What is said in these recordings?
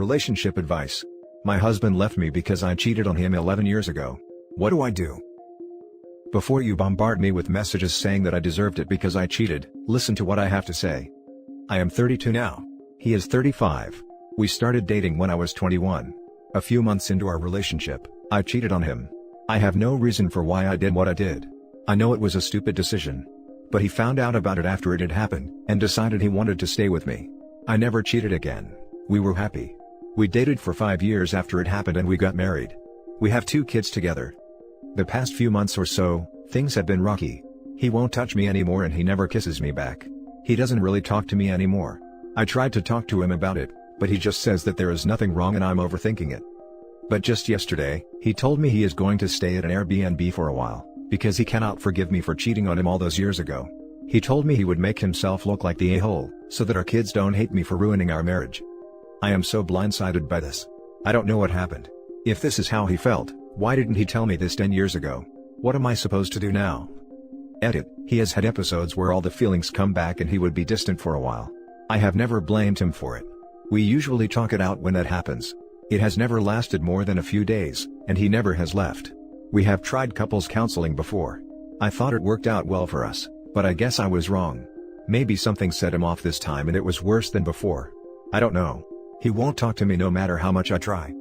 Relationship advice. My husband left me because I cheated on him 11 years ago. What do I do? Before you bombard me with messages saying that I deserved it because I cheated, listen to what I have to say. I am 32 now. He is 35. We started dating when I was 21. A few months into our relationship, I cheated on him. I have no reason for why I did what I did. I know it was a stupid decision. But he found out about it after it had happened, and decided he wanted to stay with me. I never cheated again. We were happy. We dated for 5 years after it happened and we got married. We have 2 kids together. The past few months or so, things have been rocky. He won't touch me anymore and he never kisses me back. He doesn't really talk to me anymore. I tried to talk to him about it, but he just says that there is nothing wrong and I'm overthinking it. But just yesterday, he told me he is going to stay at an Airbnb for a while, because he cannot forgive me for cheating on him all those years ago. He told me he would make himself look like the a-hole, so that our kids don't hate me for ruining our marriage. I am so blindsided by this. I don't know what happened. If this is how he felt, why didn't he tell me this 10 years ago? What am I supposed to do now? Edit. He has had episodes where all the feelings come back and he would be distant for a while. I have never blamed him for it. We usually talk it out when that happens. It has never lasted more than a few days, and he never has left. We have tried couples counseling before. I thought it worked out well for us, but I guess I was wrong. Maybe something set him off this time and it was worse than before. I don't know. He won't talk to me no matter how much I try.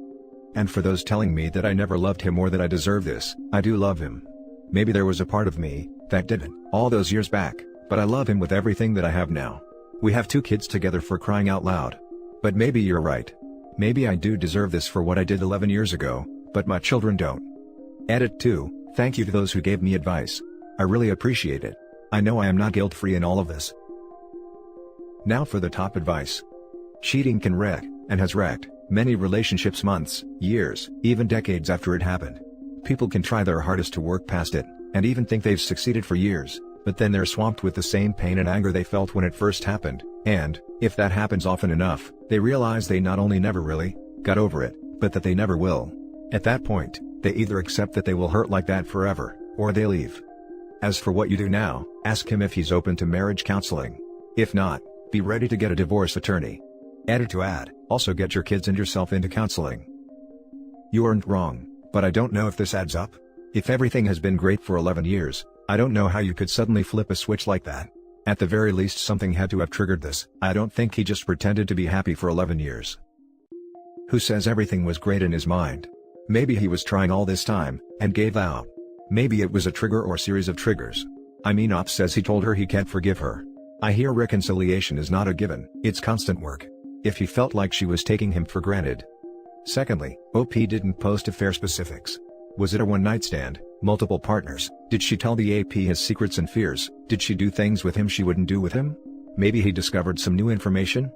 And for those telling me that I never loved him or that I deserve this, I do love him. Maybe there was a part of me that didn't all those years back, but I love him with everything that I have now. We have 2 kids together, for crying out loud. But maybe you're right. Maybe I do deserve this for what I did 11 years ago, but my children don't. Edit 2. Thank you to those who gave me advice. I really appreciate it. I know I am not guilt-free in all of this. Now for the top advice. Cheating can wreck, and has wrecked, many relationships months, years, even decades after it happened. People can try their hardest to work past it, and even think they've succeeded for years, but then they're swamped with the same pain and anger they felt when it first happened, and, if that happens often enough, they realize they not only never really got over it, but that they never will. At that point, they either accept that they will hurt like that forever, or they leave. As for what you do now, ask him if he's open to marriage counseling. If not, be ready to get a divorce attorney. Edit to add, also get your kids and yourself into counseling. You aren't wrong, but I don't know if this adds up. If everything has been great for 11 years, I don't know how you could suddenly flip a switch like that. At the very least something had to have triggered this. I don't think he just pretended to be happy for 11 years. Who says everything was great in his mind? Maybe he was trying all this time, and gave out. Maybe it was a trigger or series of triggers. I mean, Op says he told her he can't forgive her. I hear reconciliation is not a given, it's constant work. If he felt like she was taking him for granted. Secondly, OP didn't post affair specifics. Was it a one-night stand, multiple partners? Did she tell the AP his secrets and fears? Did she do things with him she wouldn't do with him? Maybe he discovered some new information?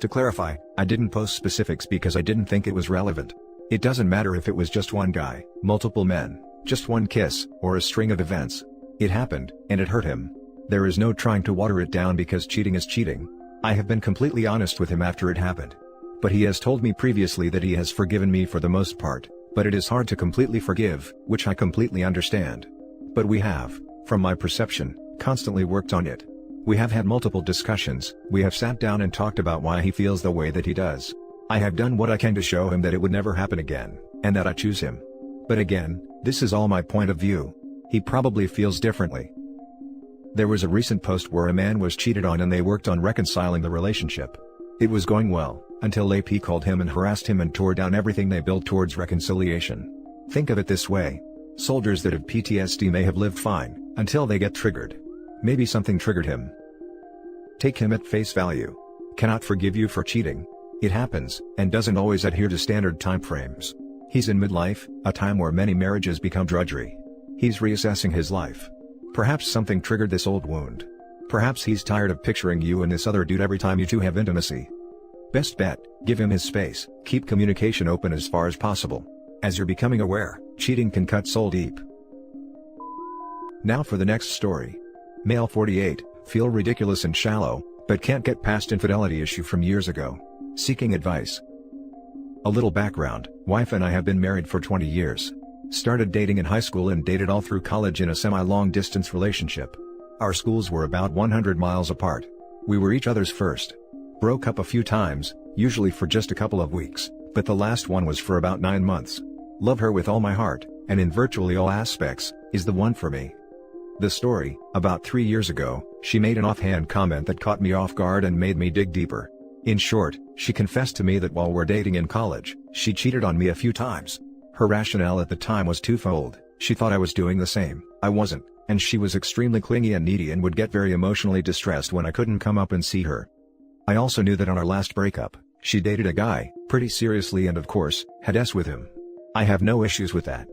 To clarify, I didn't post specifics because I didn't think it was relevant. It doesn't matter if it was just one guy, multiple men, just one kiss, or a string of events. It happened, and it hurt him. There is no trying to water it down because cheating is cheating. I have been completely honest with him after it happened. But he has told me previously that he has forgiven me for the most part, but it is hard to completely forgive, which I completely understand. But we have, from my perception, constantly worked on it. We have had multiple discussions, we have sat down and talked about why he feels the way that he does. I have done what I can to show him that it would never happen again, and that I choose him. But again, this is all my point of view. He probably feels differently. There was a recent post where a man was cheated on and they worked on reconciling the relationship. It was going well, until AP called him and harassed him and tore down everything they built towards reconciliation. Think of it this way. Soldiers that have PTSD may have lived fine, until they get triggered. Maybe something triggered him. Take him at face value. Cannot forgive you for cheating. It happens, and doesn't always adhere to standard time frames. He's in midlife, a time where many marriages become drudgery. He's reassessing his life. Perhaps something triggered this old wound. Perhaps he's tired of picturing you and this other dude every time you two have intimacy. Best bet, give him his space, keep communication open as far as possible. As you're becoming aware, cheating can cut soul deep. Now for the next story. Male 48, feel ridiculous and shallow, but can't get past infidelity issue from years ago. Seeking advice. A little background, wife and I have been married for 20 years. Started dating in high school and dated all through college in a semi-long distance relationship. Our schools were about 100 miles apart. We were each other's first. Broke up a few times, usually for just a couple of weeks, but the last one was for about 9 months. Love her with all my heart, and in virtually all aspects, is the one for me. The story: about 3 years ago, she made an offhand comment that caught me off guard and made me dig deeper. In short, she confessed to me that while we're dating in college, she cheated on me a few times. Her rationale at the time was twofold: she thought I was doing the same, I wasn't, and she was extremely clingy and needy and would get very emotionally distressed when I couldn't come up and see her. I also knew that on our last breakup, she dated a guy, pretty seriously, and of course, had sex with him. I have no issues with that.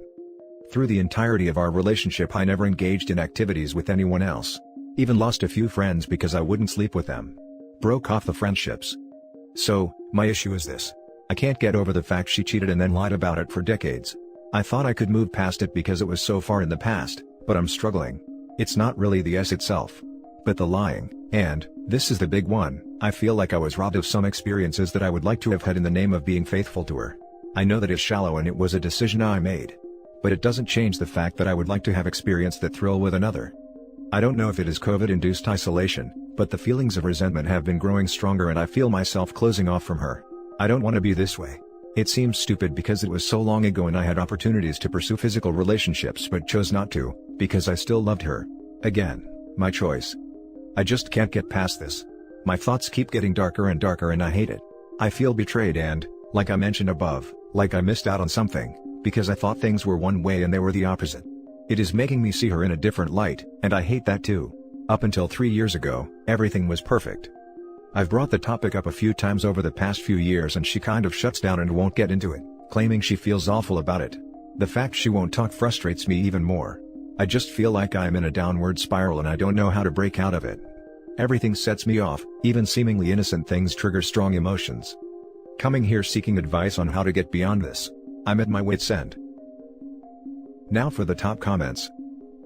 Through the entirety of our relationship I never engaged in activities with anyone else. Even lost a few friends because I wouldn't sleep with them. Broke off the friendships. So, my issue is this. I can't get over the fact she cheated and then lied about it for decades. I thought I could move past it because it was so far in the past, but I'm struggling. It's not really the itself, but the lying, and, this is the big one, I feel like I was robbed of some experiences that I would like to have had in the name of being faithful to her. I know that it's shallow and it was a decision I made. But it doesn't change the fact that I would like to have experienced that thrill with another. I don't know if it is COVID-induced isolation, but the feelings of resentment have been growing stronger and I feel myself closing off from her. I don't want to be this way. It seems stupid because it was so long ago and I had opportunities to pursue physical relationships but chose not to, because I still loved her. Again, my choice. I just can't get past this. My thoughts keep getting darker and darker and I hate it. I feel betrayed and, like I mentioned above, like I missed out on something, because I thought things were one way and they were the opposite. It is making me see her in a different light, and I hate that too. Up until 3 years ago, everything was perfect. I've brought the topic up a few times over the past few years and she kind of shuts down and won't get into it, claiming she feels awful about it. The fact she won't talk frustrates me even more. I just feel like I am in a downward spiral and I don't know how to break out of it. Everything sets me off, even seemingly innocent things trigger strong emotions. Coming here seeking advice on how to get beyond this. I'm at my wit's end. Now for the top comments.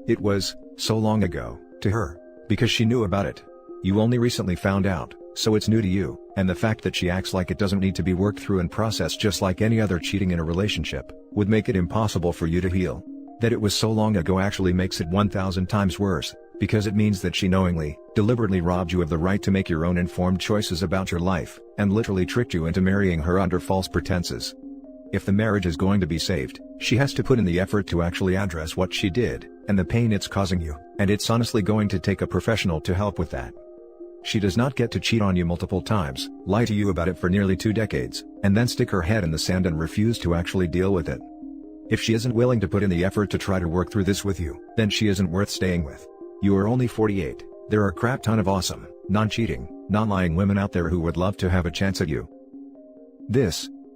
It was so long ago to her, because she knew about it. You only recently found out, so it's new to you, and the fact that she acts like it doesn't need to be worked through and processed just like any other cheating in a relationship, would make it impossible for you to heal. That it was so long ago actually makes it 1,000 times worse, because it means that she knowingly, deliberately robbed you of the right to make your own informed choices about your life, and literally tricked you into marrying her under false pretenses. If the marriage is going to be saved, she has to put in the effort to actually address what she did, and the pain it's causing you, and it's honestly going to take a professional to help with that. She does not get to cheat on you multiple times, lie to you about it for nearly 2 decades, and then stick her head in the sand and refuse to actually deal with it. If she isn't willing to put in the effort to try to work through this with you, then she isn't worth staying with. You are only 48, there are a crap ton of awesome, non-cheating, non-lying women out there who would love to have a chance at you.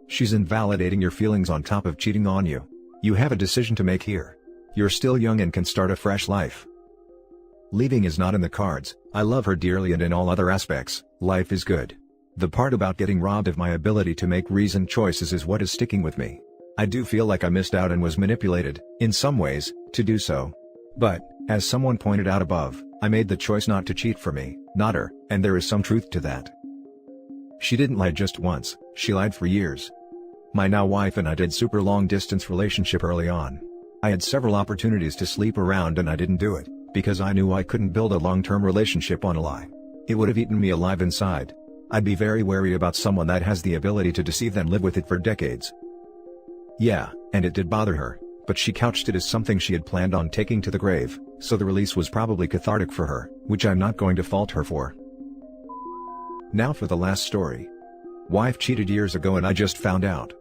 She's invalidating your feelings on top of cheating on you. You have a decision to make here. You're still young and can start a fresh life. Leaving is not in the cards. I love her dearly and in all other aspects, life is good. The part about getting robbed of my ability to make reasoned choices is what is sticking with me. I do feel like I missed out and was manipulated, in some ways, to do so. But, as someone pointed out above, I made the choice not to cheat for me, not her, and there is some truth to that. She didn't lie just once, she lied for years. My now wife and I did super long distance relationship early on. I had several opportunities to sleep around and I didn't do it, because I knew I couldn't build a long-term relationship on a lie. It would have eaten me alive inside. I'd be very wary about someone that has the ability to deceive and live with it for decades. Yeah, and it did bother her, but she couched it as something she had planned on taking to the grave, so the release was probably cathartic for her, which I'm not going to fault her for. Now for the last story. Wife cheated years ago and I just found out.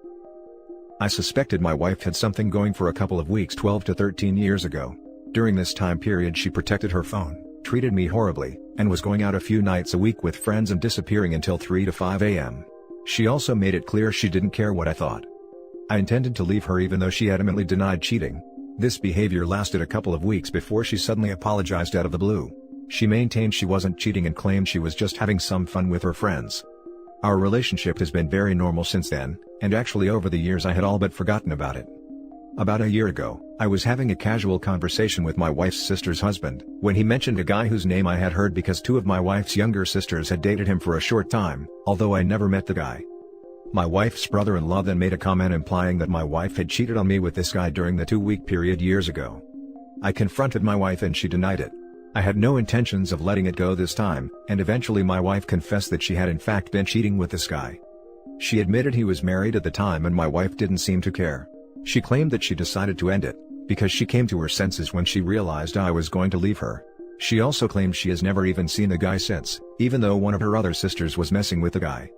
I suspected my wife had something going for a couple of weeks 12 to 13 years ago. During this time period she protected her phone, treated me horribly, and was going out a few nights a week with friends and disappearing until 3 to 5 a.m. She also made it clear she didn't care what I thought. I intended to leave her even though she adamantly denied cheating. This behavior lasted a couple of weeks before she suddenly apologized out of the blue. She maintained she wasn't cheating and claimed she was just having some fun with her friends. Our relationship has been very normal since then, and actually over the years I had all but forgotten about it. About a year ago, I was having a casual conversation with my wife's sister's husband, when he mentioned a guy whose name I had heard because 2 of my wife's younger sisters had dated him for a short time, although I never met the guy. My wife's brother-in-law then made a comment implying that my wife had cheated on me with this guy during the 2-week period years ago. I confronted my wife and she denied it. I had no intentions of letting it go this time, and eventually my wife confessed that she had in fact been cheating with this guy. She admitted he was married at the time and my wife didn't seem to care. She claimed that she decided to end it because she came to her senses when she realized I was going to leave her. She also claimed she has never even seen the guy since, even though one of her other sisters was messing with the guy.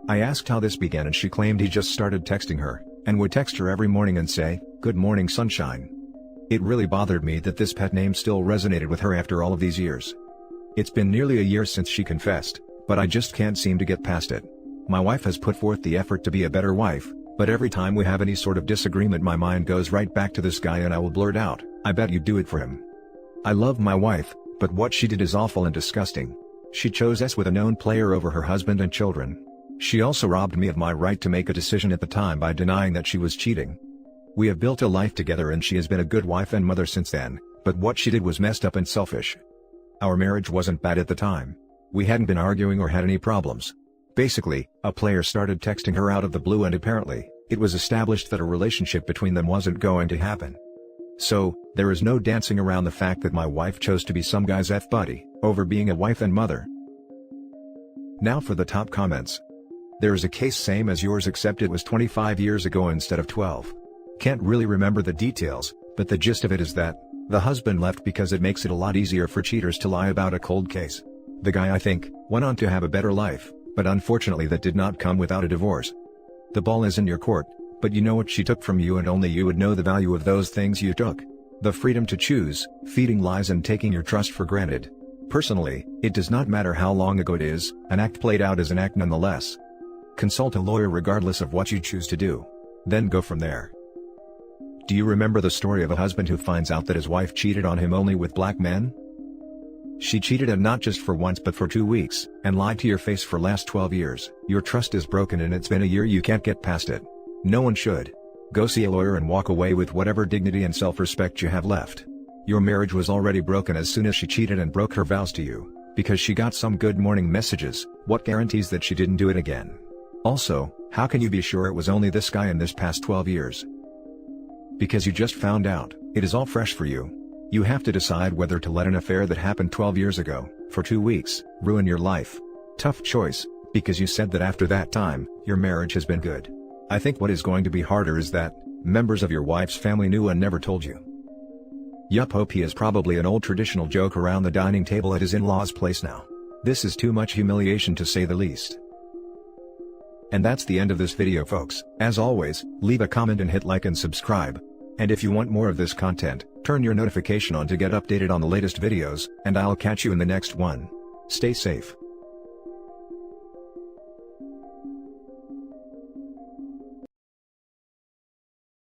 I asked how this began and she claimed he just started texting her, and would text her every morning and say, "Good morning sunshine." It really bothered me that this pet name still resonated with her after all of these years. It's been nearly a year since she confessed, but I just can't seem to get past it. My wife has put forth the effort to be a better wife, but every time we have any sort of disagreement my mind goes right back to this guy and I will blurt out, "I bet you'd do it for him." I love my wife, but what she did is awful and disgusting. She chose us with a known player over her husband and children. She also robbed me of my right to make a decision at the time by denying that she was cheating. We have built a life together and she has been a good wife and mother since then, but what she did was messed up and selfish. Our marriage wasn't bad at the time. We hadn't been arguing or had any problems. Basically, a player started texting her out of the blue and apparently, it was established that a relationship between them wasn't going to happen. So, there is no dancing around the fact that my wife chose to be some guy's F-buddy, over being a wife and mother. Now for the top comments. There is a case same as yours except it was 25 years ago instead of 12. Can't really remember the details, but the gist of it is that the husband left because it makes it a lot easier for cheaters to lie about a cold case. The guy, I think, went on to have a better life, but unfortunately that did not come without a divorce. The ball is in your court, but you know what she took from you and only you would know the value of those things you took. The freedom to choose, feeding lies and taking your trust for granted. Personally, it does not matter how long ago it is, an act played out is an act nonetheless. Consult a lawyer regardless of what you choose to do. Then go from there. Do you remember the story of a husband who finds out that his wife cheated on him only with black men? She cheated and not just for once but for 2 weeks, and lied to your face for last 12 years. Your trust is broken and it's been a year you can't get past it. No one should. Go see a lawyer and walk away with whatever dignity and self-respect you have left. Your marriage was already broken as soon as she cheated and broke her vows to you, because she got some good morning messages. What guarantees that she didn't do it again? Also, how can you be sure it was only this guy in this past 12 years? Because you just found out, it is all fresh for you. You have to decide whether to let an affair that happened 12 years ago, for 2 weeks, ruin your life. Tough choice, because you said that after that time, your marriage has been good. I think what is going to be harder is that members of your wife's family knew and never told you. Yup, hope he is probably an old traditional joke around the dining table at his in-laws' place now. This is too much humiliation to say the least. And that's the end of this video folks. As always, leave a comment and hit like and subscribe. And if you want more of this content, turn your notification on to get updated on the latest videos, and I'll catch you in the next one. Stay safe.